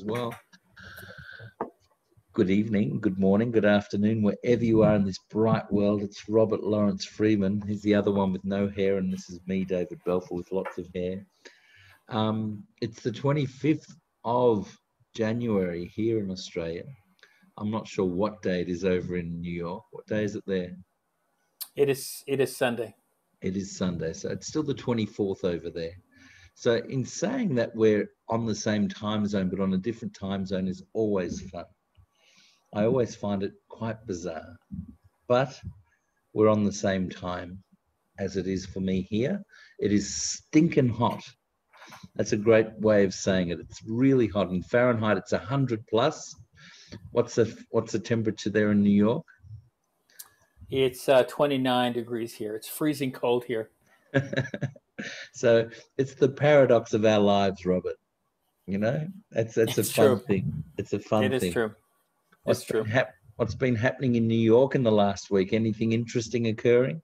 well. Good evening, good morning, good afternoon, wherever you are in this bright world. It's Robert Lawrence Friedman. He's the other one with no hair, and this is me, David Belfer, with lots of hair. It's the 25th of January here in Australia. I'm not sure what day it is over in New York. What day is it there? It is Sunday. It is Sunday, so it's still the 24th over there. So in saying that we're on the same time zone, but on a different time zone is always fun. I always find it quite bizarre, but we're on the same time as it is for me here. It is stinking hot. That's a great way of saying it. It's really hot. In Fahrenheit, it's 100 plus. What's the temperature there in New York? It's 29 degrees here. It's freezing cold here. So it's the paradox of our lives, Robert. You know, that's a fun thing. It's a fun thing. It is true. What's been happening in New York in the last week? Anything interesting occurring?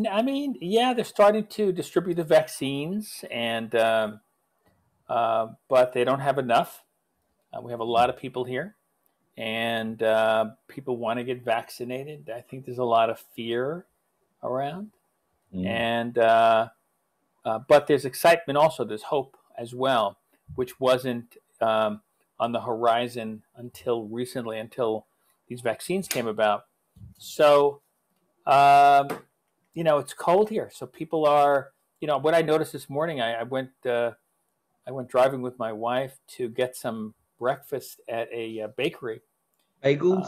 I mean, yeah, they're starting to distribute the vaccines, and but they don't have enough. We have a lot of people here, and people want to get vaccinated. I think there's a lot of fear around, and but there's excitement also. There's hope as well, which wasn't on the horizon until recently, until these vaccines came about. So, it's cold here. So people are, what I noticed this morning, I went driving with my wife to get some breakfast at a bakery. Bagels?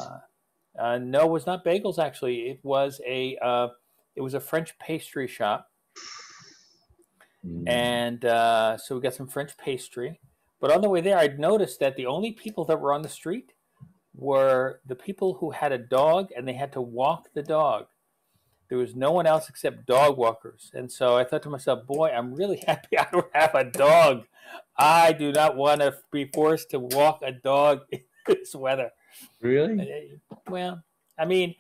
No, it was not bagels. Actually, it was a French pastry shop. And so we got some French pastry. But on the way there, I'd noticed that the only people that were on the street were the people who had a dog, and they had to walk the dog. There was no one else except dog walkers. And so I thought to myself, boy, I'm really happy I don't have a dog. I do not want to be forced to walk a dog in this weather. Really? Well, I mean,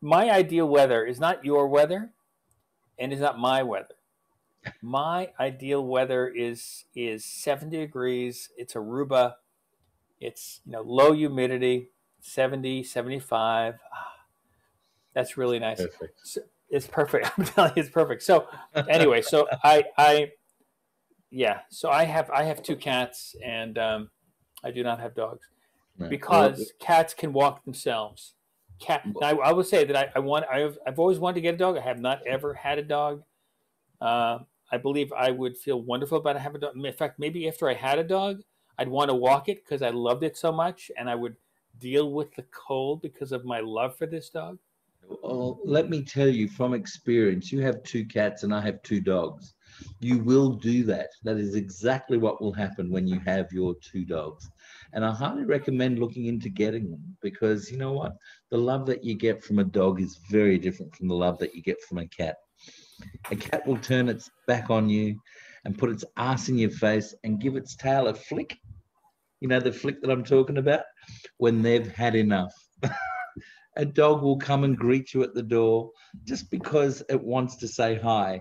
my ideal weather is not your weather. And it's not my weather. My ideal weather is 70 degrees. It's Aruba. It's low humidity, 70, 75. That's really nice. Perfect. So, it's perfect. I'm telling you, it's perfect. So anyway, so so I have two cats, and I do not have dogs because cats can walk themselves. I would say that I've always wanted to get a dog. I have not ever had a dog. I believe I would feel wonderful about having a dog. In fact, maybe after I had a dog, I'd want to walk it because I loved it so much, and I would deal with the cold because of my love for this dog. Well, let me tell you from experience, you have two cats and I have two dogs. You will do that. That is exactly what will happen when you have your two dogs. And I highly recommend looking into getting them because you know what? The love that you get from a dog is very different from the love that you get from a cat. A cat will turn its back on you and put its ass in your face and give its tail a flick. You know, the flick that I'm talking about? When they've had enough. A dog will come and greet you at the door just because it wants to say hi.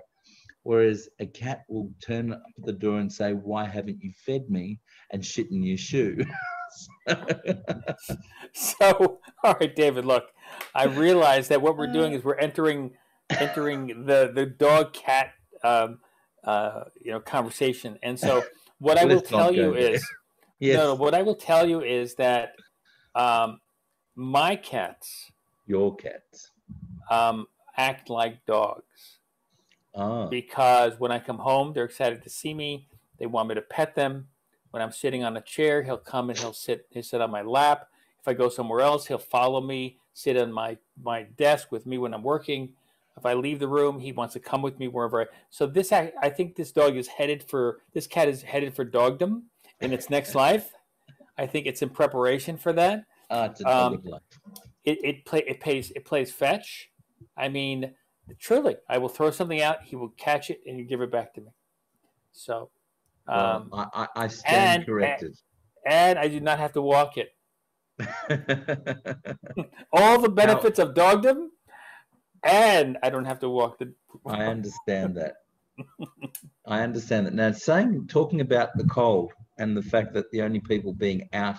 Whereas a cat will turn up at the door and say, why haven't you fed me? And shit in your shoe. So, all right, David, look, I realize that what we're doing is we're entering the dog cat conversation. And so what I will tell you is what I will tell you is that my cats, your cats, act like dogs. Ah. Because when I come home, they're excited to see me. They want me to pet them. When I'm sitting on a chair, he'll come and he'll sit on my lap. If I go somewhere else, he'll follow me, sit on my desk with me when I'm working. If I leave the room, he wants to come with me wherever. So I think this cat is headed for dogdom in its next life. I think it's in preparation for that. It's a dog life. It plays fetch. I mean, truly, I will throw something out. He will catch it and he'll give it back to me. So, I stand corrected. And I do not have to walk it. All the benefits of dogdom, and I don't have to walk the. I understand that. I understand that. Now, talking about the cold and the fact that the only people being out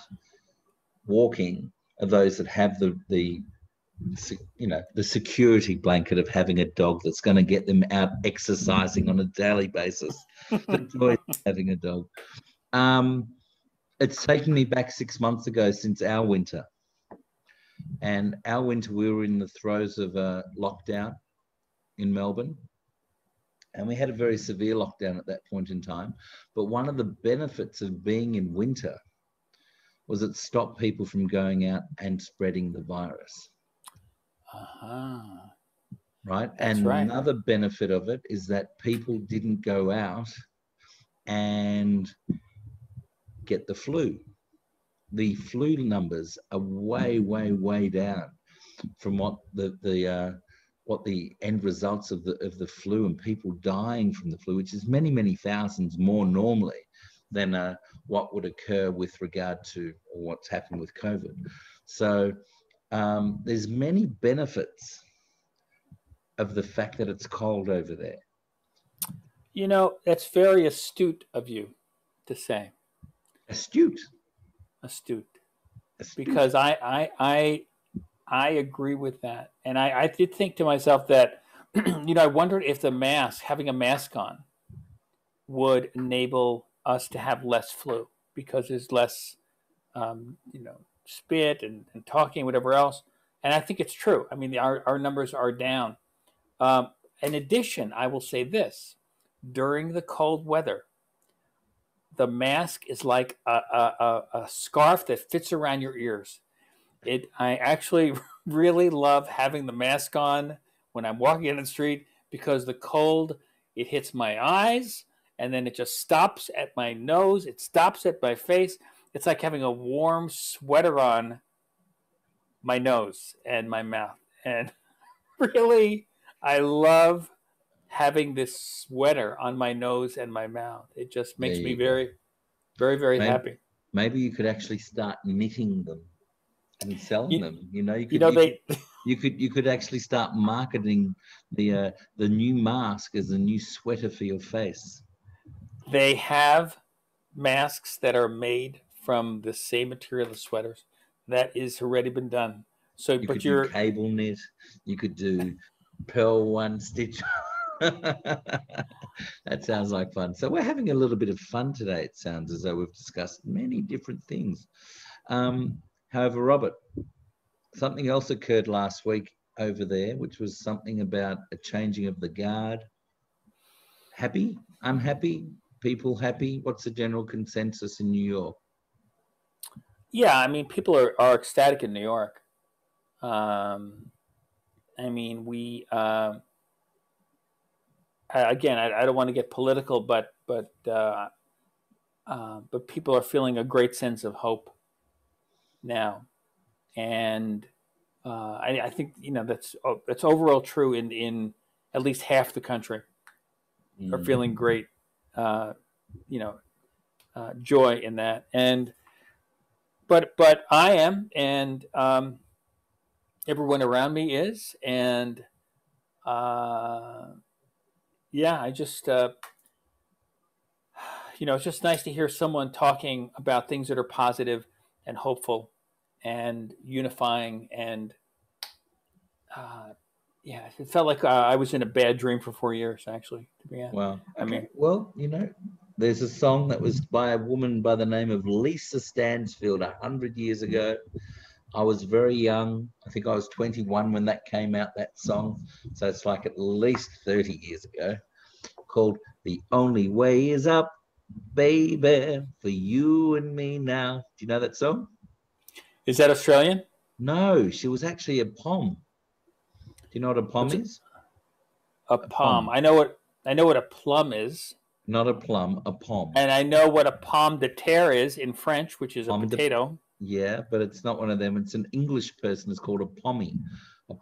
walking are those that have the the security blanket of having a dog that's going to get them out exercising on a daily basis. The joy of having a dog. It's taken me back 6 months ago since our winter. And our winter, we were in the throes of a lockdown in Melbourne. And we had a very severe lockdown at that point in time. But one of the benefits of being in winter was it stopped people from going out and spreading the virus. Right? That's and right. Another benefit of it is that people didn't go out and get the flu. The flu numbers are way, way, way down from what the end results of the flu and people dying from the flu, which is many, many thousands more normally than what would occur with regard to what's happened with COVID. So there's many benefits of the fact that it's cold over there. You know, that's very astute of you to say. Astute. Because I agree with that. And I did think to myself that, I wondered if having a mask on would enable us to have less flu because there's less, spit and talking, whatever else. And I think it's true. I mean, our numbers are down. In addition, I will say this. During the cold weather, the mask is like a scarf that fits around your ears. I actually really love having the mask on when I'm walking in the street because the cold, it hits my eyes and then it just stops at my nose. It stops at my face. It's like having a warm sweater on my nose and my mouth. And really, I love having this sweater on my nose and my mouth. It just makes me very, very, very happy. Maybe you could actually start knitting them and selling them. You could actually start marketing the new mask as a new sweater for your face. They have masks that are made from the same material as sweaters. That is already been done. So, you could do cable knit. You could do pearl one stitch. That sounds like fun. So we're having a little bit of fun today. It sounds as though we've discussed many different things. However, Robert, something else occurred last week over there, which was something about a changing of the guard. Happy? Unhappy? People happy? What's the general consensus in New York? Yeah, I mean, people are ecstatic in New York. I mean, we... again, I don't want to get political, but people are feeling a great sense of hope now, and I think that's overall true in at least half the country are feeling great, joy in that, and but I am, and everyone around me is, and yeah, I just, it's just nice to hear someone talking about things that are positive and hopeful and unifying. And yeah, it felt like I was in a bad dream for 4 years, actually. Wow. Okay. There's a song that was by a woman by the name of Lisa Stansfield 100 years ago. I was very young. I think I was 21 when that came out, that song. So it's like at least 30 years ago, called The Only Way Is Up, Baby, for you and me now. Do you know that song? Is that Australian? No, she was actually a pom. Do you know what a pom is? A pom. I know what a plum is. Not a plum, a pom. And I know what a pomme de terre is in French, which is a potato. Yeah, but it's not one of them. It's an English person. It's called a pommy.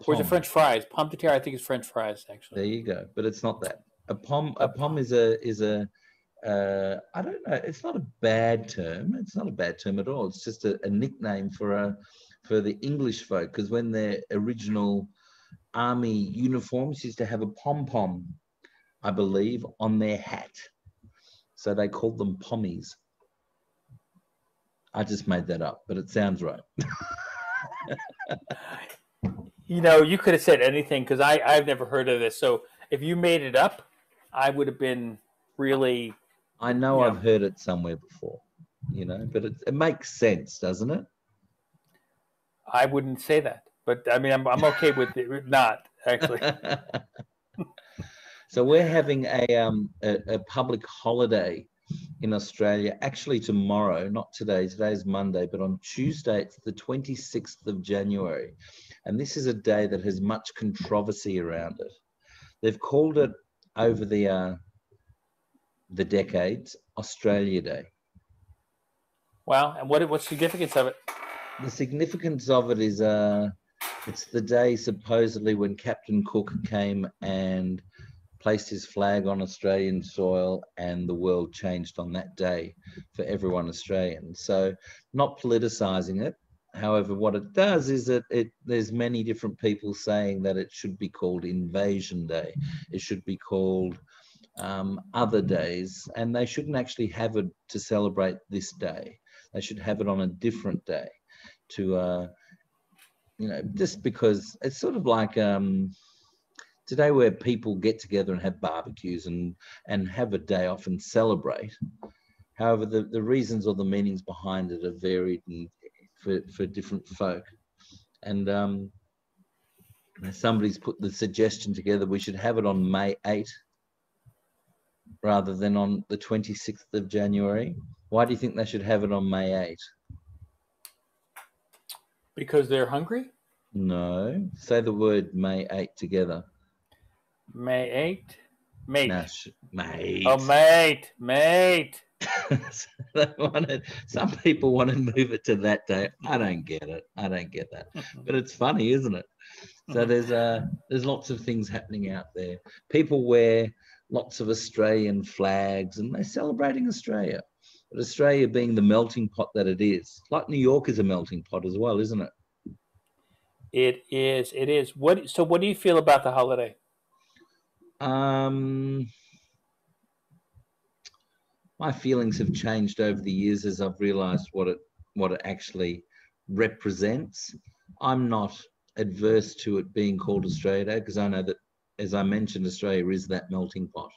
Where's the French fries? Pomme de terre, I think, is French fries, actually. There you go. But it's not that. A pom is a I don't know. It's not a bad term. It's not a bad term at all. It's just a nickname for the English folk, because when their original army uniforms used to have a pom-pom, I believe, on their hat. So they called them pommies. I just made that up, but it sounds right. You could have said anything because I've never heard of this. So if you made it up, I would have been really. I know I've heard it somewhere before, but it makes sense, doesn't it? I wouldn't say that, but I mean, I'm okay with it not actually. So we're having a public holiday in Australia, actually tomorrow, not today. Today's Monday, but on Tuesday, it's the 26th of January. And this is a day that has much controversy around it. They've called it over the decades Australia Day. Wow. And what's the significance of it? The significance of it is it's the day supposedly when Captain Cook came and placed his flag on Australian soil, and the world changed on that day for everyone Australian. So not politicizing it. However, what it does is that there's many different people saying that it should be called Invasion Day. It should be called other days, and they shouldn't actually have it to celebrate this day. They should have it on a different day to, just because it's sort of like today where people get together and have barbecues and have a day off and celebrate. However, the reasons or the meanings behind it are varied for different folk. And somebody's put the suggestion together we should have it on May 8 rather than on the 26th of January. Why do you think they should have it on May 8? Because they're hungry? No. Say the word May 8 together. May 8? Mate. No, mate. Oh, mate. Mate. Some people want to move it to that day. I don't get it. I don't get that. But it's funny, isn't it? So there's lots of things happening out there. People wear lots of Australian flags and they're celebrating Australia. But Australia being the melting pot that it is, like New York is a melting pot as well, isn't it? It is. It is. So what do you feel about the holiday? My feelings have changed over the years as I've realized what it actually represents. I'm not adverse to it being called Australia Day because I know that, as I mentioned, Australia is that melting pot.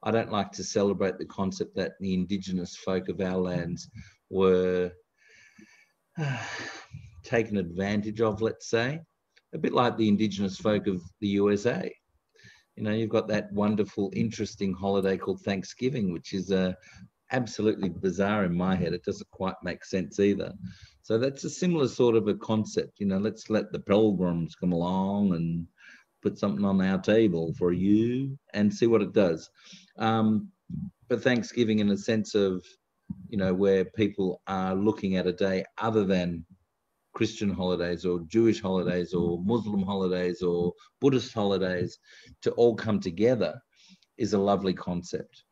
I don't like to celebrate the concept that the Indigenous folk of our lands were taken advantage of, let's say, a bit like the Indigenous folk of the USA. You've got that wonderful, interesting holiday called Thanksgiving, which is absolutely bizarre in my head. It doesn't quite make sense either. So that's a similar sort of a concept. Let's let the pilgrims come along and put something on our table for you and see what it does. But Thanksgiving in a sense of, where people are looking at a day other than Christian holidays or Jewish holidays or Muslim holidays or Buddhist holidays to all come together is a lovely concept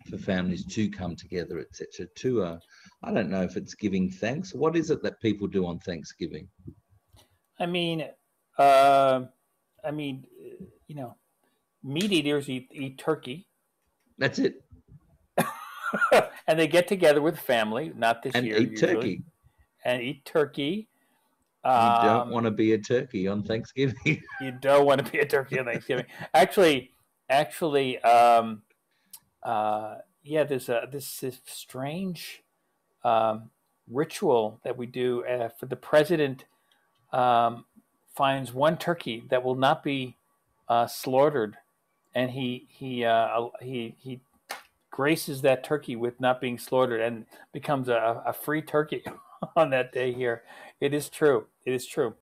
for families to come together, etc. I don't know if it's giving thanks. What is it that people do on Thanksgiving? I mean, meat eaters eat turkey. That's it. And they get together with family, not this year. And eat turkey. And eat turkey. You don't want to be a turkey on Thanksgiving. You don't want to be a turkey on Thanksgiving. Actually, there's this strange ritual that we do for the president. Finds one turkey that will not be slaughtered, and he graces that turkey with not being slaughtered and becomes a free turkey on that day here. It is true. It is true.